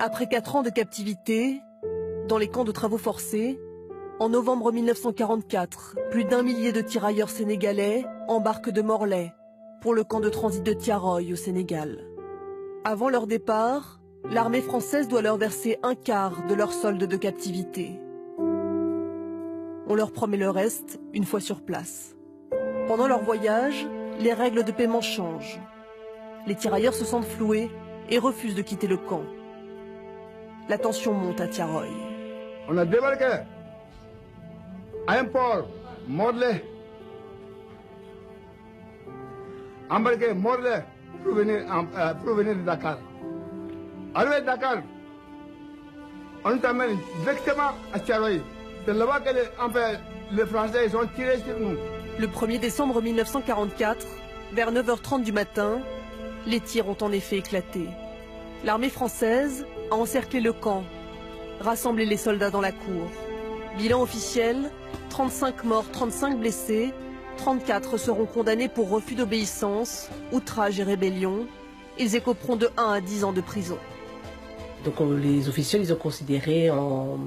Après 4 ans de captivité, dans les camps de travaux forcés, en novembre 1944, plus d'1 millier de tirailleurs sénégalais embarquent de Morlaix pour le camp de transit de Thiaroye au Sénégal. Avant leur départ, l'armée française doit leur verser 1/4 de leur solde de captivité. On leur promet le reste une fois sur place. Pendant leur voyage, les règles de paiement changent. Les tirailleurs se sentent floués et refusent de quitter le camp. La tension monte à Thiaroye. On a débarqué à un port, Morlaix. Embarqué Morlaix pour venir de Dakar. Arrivé à Dakar, on t'amène directement à Thiaroye. C'est là-bas que les Français ils ont tiré sur nous. Le 1er décembre 1944, vers 9h30 du matin, les tirs ont en effet éclaté. L'armée française a encerclé le camp, rassemblé les soldats dans la cour. Bilan officiel, 35 morts, 35 blessés, 34 seront condamnés pour refus d'obéissance, outrage et rébellion. Ils écoperont de 1 à 10 ans de prison. Donc les officiels, ils ont considéré en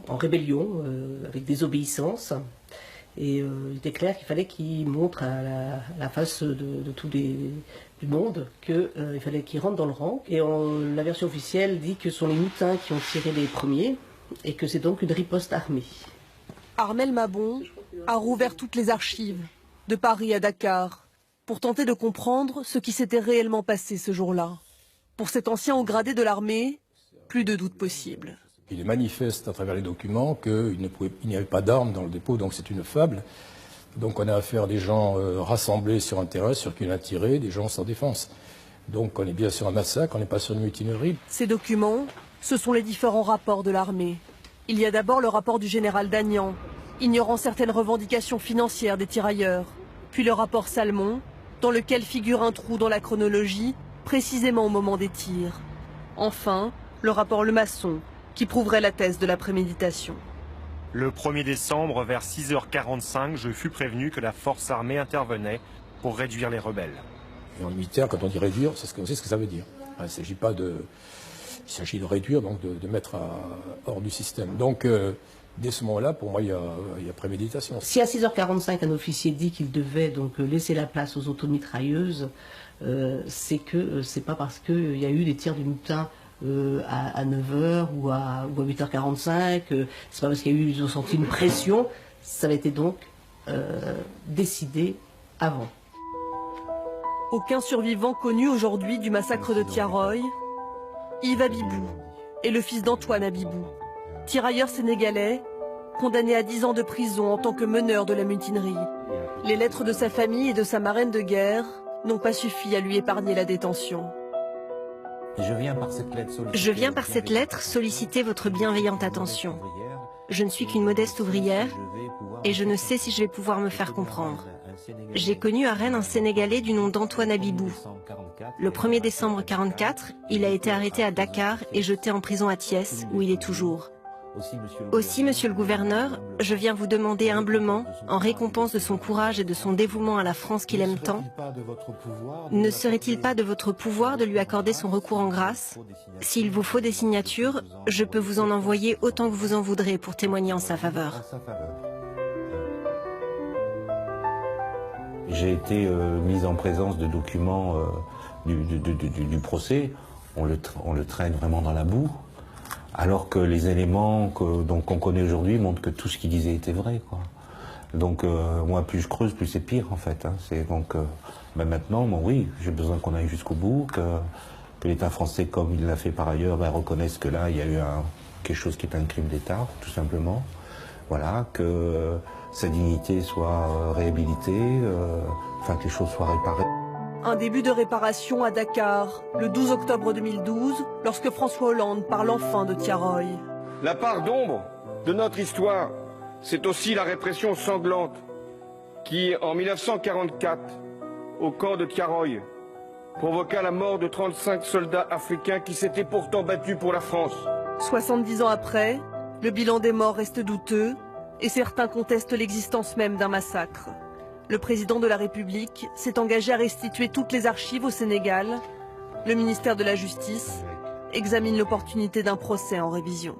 rébellion, avec désobéissance. Et il était clair qu'il fallait qu'ils montrent à la face de du monde qu'il fallait qu'ils rentrent dans le rang. Et la version officielle dit que ce sont les mutins qui ont tiré les premiers et que c'est donc une riposte armée. Armel Mabon a rouvert toutes les archives, de Paris à Dakar, pour tenter de comprendre ce qui s'était réellement passé ce jour-là. Pour cet ancien haut gradé de l'armée, plus de doute possible. Il est manifeste à travers les documents qu'il n'y avait pas d'armes dans le dépôt, donc c'est une fable. Donc on a affaire à des gens rassemblés sur un terrain sur qui on a tiré, des gens sans défense. Donc on est bien sur un massacre, on n'est pas sur une mutinerie. Ces documents, ce sont les différents rapports de l'armée. Il y a d'abord le rapport du général Dagnan, ignorant certaines revendications financières des tirailleurs. Puis le rapport Salmon, dans lequel figure un trou dans la chronologie, précisément au moment des tirs. Enfin, le rapport Lemasson, qui prouverait la thèse de la préméditation. Le 1er décembre, vers 6h45, je fus prévenu que la force armée intervenait pour réduire les rebelles. Et en militaire, quand on dit réduire, on sait ce que ça veut dire. Il s'agit de réduire, donc de mettre hors du système. Donc, dès ce moment-là, pour moi, il y a préméditation. Si à 6h45, un officier dit qu'il devait donc laisser la place aux automitrailleuses, c'est que c'est pas parce qu'il y a eu des tirs du mutin à 9h ou à 8h45, c'est pas parce qu'ils ont senti une pression, ça avait été donc décidé avant. Aucun survivant connu aujourd'hui du massacre de Thiaroye. Yves Abibou est le fils d'Antoine Abibou, tirailleur sénégalais, condamné à 10 ans de prison en tant que meneur de la mutinerie. Les lettres de sa famille et de sa marraine de guerre n'ont pas suffi à lui épargner la détention. Je viens par cette lettre solliciter votre bienveillante attention. Je ne suis qu'une modeste ouvrière et je ne sais si je vais pouvoir me faire comprendre. J'ai connu à Rennes un Sénégalais du nom d'Antoine Abibou. Le 1er décembre 1944, il a été arrêté à Dakar et jeté en prison à Thiès, où il est toujours. Aussi, monsieur le gouverneur, je viens vous demander humblement, en récompense de son courage et de son dévouement à la France qu'il aime tant, ne serait-il pas de votre pouvoir de lui accorder son recours en grâce? S'il vous faut des signatures, je peux vous en envoyer autant que vous en voudrez pour témoigner en sa faveur. J'ai été mis en présence de documents du procès. On le traîne vraiment dans la boue. Alors que les éléments qu'on connaît aujourd'hui montrent que tout ce qu'il disait était vrai, quoi. Donc moi, plus je creuse, plus c'est pire en fait. Hein. Maintenant, oui, j'ai besoin qu'on aille jusqu'au bout, que l'État français, comme il l'a fait par ailleurs, reconnaisse que là, il y a eu quelque chose qui est un crime d'État, tout simplement. Voilà, que sa dignité soit réhabilitée, que les choses soient réparées. Un début de réparation à Dakar, le 12 octobre 2012, lorsque François Hollande parle enfin de Thiaroye. La part d'ombre de notre histoire, c'est aussi la répression sanglante qui, en 1944, au camp de Thiaroye, provoqua la mort de 35 soldats africains qui s'étaient pourtant battus pour la France. 70 ans après, le bilan des morts reste douteux et certains contestent l'existence même d'un massacre. Le président de la République s'est engagé à restituer toutes les archives au Sénégal. Le ministère de la Justice examine l'opportunité d'un procès en révision.